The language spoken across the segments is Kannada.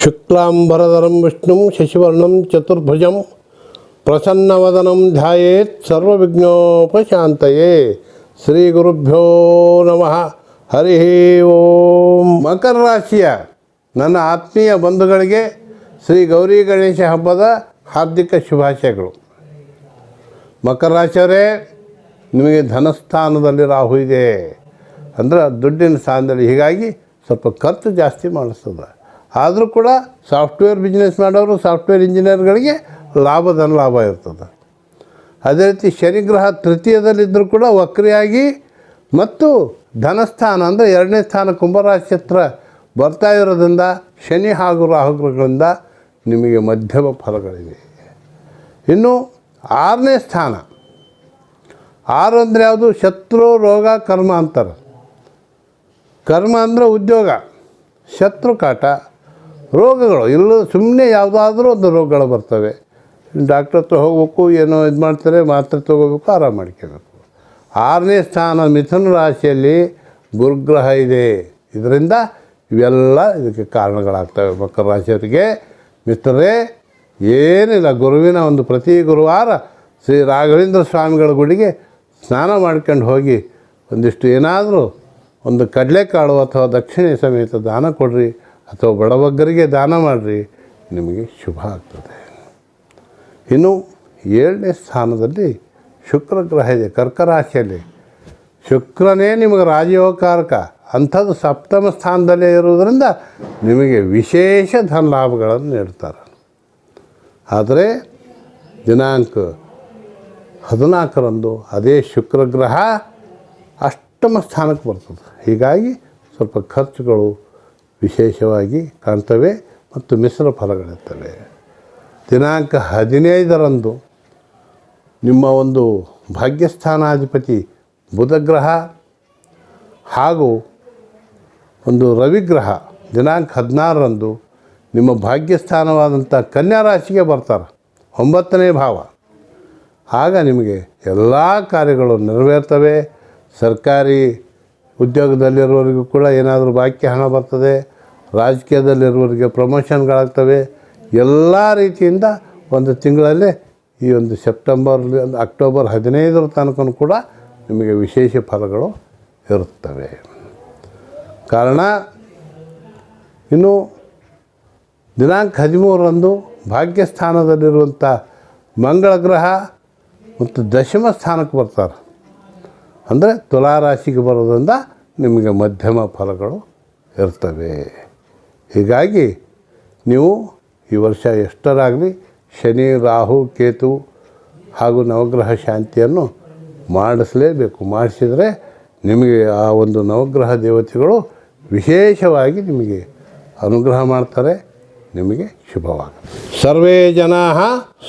ಶುಕ್ಲಾಂಬರಧರಂ ವಿಷ್ಣುಂ ಶಶಿವರ್ಣಂ ಚತುರ್ಭುಜಂ ಪ್ರಸನ್ನವದನಂ ಧ್ಯಾಯೇತ್ ಸರ್ವವಿಘ್ನೋಪಶಾಂತಯೇ. ಶ್ರೀ ಗುರುಭ್ಯೋ ನಮಃ. ಹರಿ ಓಂ. ಮಕರ ರಾಶಿಯ ನನ್ನ ಆತ್ಮೀಯ ಬಂಧುಗಳಿಗೆ ಶ್ರೀ ಗೌರಿ ಗಣೇಶ ಹಬ್ಬದ ಹಾರ್ದಿಕ ಶುಭಾಶಯಗಳು. ಮಕರ ರಾಶಿಯವರೇ, ನಿಮಗೆ ಧನಸ್ಥಾನದಲ್ಲಿ ರಾಹು ಇದೆ, ಅಂದರೆ ದುಡ್ಡಿನ ಸ್ಥಾನದಲ್ಲಿ. ಹೀಗಾಗಿ ಸ್ವಲ್ಪ ಖರ್ಚು ಜಾಸ್ತಿ ಮಾಡಿಸ್ತದೆ. ಆದರೂ ಕೂಡ ಸಾಫ್ಟ್ವೇರ್ ಬಿಸ್ನೆಸ್ ಮಾಡೋರು, ಸಾಫ್ಟ್ವೇರ್ ಇಂಜಿನಿಯರ್ಗಳಿಗೆ ಲಾಭ ಇರ್ತದೆ. ಅದೇ ರೀತಿ ಶನಿಗ್ರಹ ತೃತೀಯದಲ್ಲಿದ್ದರೂ ಕೂಡ ವಕ್ರಿಯಾಗಿ ಮತ್ತು ಧನಸ್ಥಾನ ಅಂದರೆ 2ನೇ ಸ್ಥಾನ ಕುಂಭರಾಶಿ ಹತ್ರ ಬರ್ತಾ ಇರೋದ್ರಿಂದ ಶನಿ ಹಾಗೂ ರಾಹುಗಳಿಂದ ನಿಮಗೆ ಮಧ್ಯಮ ಫಲಗಳಿವೆ. ಇನ್ನು 6ನೇ ಸ್ಥಾನ, 6 ಅಂದರೆ ಯಾವುದು? ಶತ್ರು, ರೋಗ, ಕರ್ಮ ಅಂತಾರೆ. ಕರ್ಮ ಅಂದರೆ ಉದ್ಯೋಗ, ಶತ್ರು ಕಾಟ, ರೋಗಗಳು. ಇಲ್ಲ ಸುಮ್ಮನೆ ಯಾವುದಾದ್ರೂ ಒಂದು ರೋಗಗಳು ಬರ್ತವೆ. ಡಾಕ್ಟ್ರ್ ಹತ್ರ ಹೋಗ್ಬೇಕು, ಏನೋ ಇದು ಮಾಡ್ತಾರೆ, ಮಾತ್ರೆ ತೊಗೋಬೇಕು, ಆರಾಮ ಮಾಡ್ಕೋಬೇಕು. 6ನೇ ಸ್ಥಾನ ಮಿಥುನ ರಾಶಿಯಲ್ಲಿ ಗುರುಗ್ರಹ ಇದೆ. ಇದರಿಂದ ಇವೆಲ್ಲ ಇದಕ್ಕೆ ಕಾರಣಗಳಾಗ್ತವೆ. ಮಕರ ರಾಶಿಯವರಿಗೆ ಮಿತ್ರರೇ, ಏನಿಲ್ಲ, ಗುರುವಿನ ಒಂದು ಪ್ರತಿ ಗುರುವಾರ ಶ್ರೀ ರಾಘವೇಂದ್ರ ಸ್ವಾಮಿಗಳ ಗುಡಿಗೆ ಸ್ನಾನ ಮಾಡ್ಕೊಂಡು ಹೋಗಿ ಒಂದಿಷ್ಟು ಏನಾದರೂ ಒಂದು ಕಡಲೆಕಾಳು ಅಥವಾ ದಕ್ಷಿಣೆ ಸಮೇತ ದಾನ ಕೊಡ್ರಿ, ಅಥವಾ ಬಡಬಗ್ಗರಿಗೆ ದಾನ ಮಾಡಿರಿ, ನಿಮಗೆ ಶುಭ ಆಗ್ತದೆ. ಇನ್ನು 7ನೇ ಸ್ಥಾನದಲ್ಲಿ ಶುಕ್ರ ಗ್ರಹ ಇದೆ. ಕರ್ಕ ರಾಶಿಯಲ್ಲಿ ಶುಕ್ರನೇ ನಿಮಗೆ ರಾಜಯೋಗಕಾರಕ. ಅಂಥದ್ದು 7ಮ ಸ್ಥಾನದಲ್ಲೇ ಇರುವುದರಿಂದ ನಿಮಗೆ ವಿಶೇಷ ಧನ ಲಾಭಗಳನ್ನು ನೀಡ್ತಾರೆ. ಆದರೆ ದಿನಾಂಕ 14ರಂದು ಅದೇ ಶುಕ್ರ ಗ್ರಹ 8ಮ ಸ್ಥಾನಕ್ಕೆ ಬರ್ತದೆ. ಹೀಗಾಗಿ ಸ್ವಲ್ಪ ಖರ್ಚುಗಳು ವಿಶೇಷವಾಗಿ ಕಾಣ್ತವೆ ಮತ್ತು ಮಿಶ್ರ ಫಲಗಳಿರ್ತವೆ. ದಿನಾಂಕ 15ರಂದು ನಿಮ್ಮ ಒಂದು ಭಾಗ್ಯಸ್ಥಾನಾಧಿಪತಿ ಬುಧಗ್ರಹ ಹಾಗೂ ಒಂದು ರವಿಗ್ರಹ ದಿನಾಂಕ 16ರಂದು ನಿಮ್ಮ ಭಾಗ್ಯಸ್ಥಾನವಾದಂಥ ಕನ್ಯಾ ರಾಶಿಗೆ ಬರ್ತಾರೆ, 9ನೇ ಭಾವ. ಆಗ ನಿಮಗೆ ಎಲ್ಲ ಕಾರ್ಯಗಳು ನೆರವೇರ್ತವೆ. ಸರ್ಕಾರಿ ಉದ್ಯೋಗದಲ್ಲಿರುವವರಿಗೂ ಕೂಡ ಏನಾದರೂ ಬಾಕಿ ಹಣ ಬರ್ತದೆ. ರಾಜಕೀಯದಲ್ಲಿರುವವರಿಗೆ ಪ್ರಮೋಷನ್ಗಳಾಗ್ತವೆ. ಎಲ್ಲ ರೀತಿಯಿಂದ ಒಂದು ತಿಂಗಳಲ್ಲೇ ಈ ಒಂದು ಅಕ್ಟೋಬರ್ 15ರ ತನಕ ಕೂಡ ನಿಮಗೆ ವಿಶೇಷ ಫಲಗಳು ಇರುತ್ತವೆ. ಕಾರಣ ಇನ್ನು ದಿನಾಂಕ 13ರಂದು ಭಾಗ್ಯಸ್ಥಾನದಲ್ಲಿರುವಂಥ ಮಂಗಳ ಗ್ರಹ ಮತ್ತು 10ಮ ಸ್ಥಾನಕ್ಕೆ ಬರ್ತಾರೆ. ಅಂದರೆ ತುಲಾರಾಶಿಗೆ ಬರೋದ್ರಿಂದ ನಿಮಗೆ ಮಧ್ಯಮ ಫಲಗಳು ಇರ್ತವೆ. ಹೀಗಾಗಿ ನೀವು ಈ ವರ್ಷ ಎಷ್ಟರಾಗಲಿ ಶನಿ, ರಾಹು, ಕೇತು ಹಾಗೂ ನವಗ್ರಹ ಶಾಂತಿಯನ್ನು ಮಾಡಿಸಲೇಬೇಕು. ಮಾಡಿಸಿದರೆ ನಿಮಗೆ ಆ ಒಂದು ನವಗ್ರಹ ದೇವತೆಗಳು ವಿಶೇಷವಾಗಿ ನಿಮಗೆ ಅನುಗ್ರಹ ಮಾಡ್ತಾರೆ. ನಿಮಗೆ ಶುಭವಾಗುತ್ತೆ. ಸರ್ವೇ ಜನಾಃ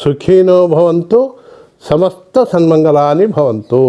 ಸುಖಿನೋ ಭವಂತು, ಸಮಸ್ತ ಸನ್ಮಂಗಲಾನಿ ಭವಂತು.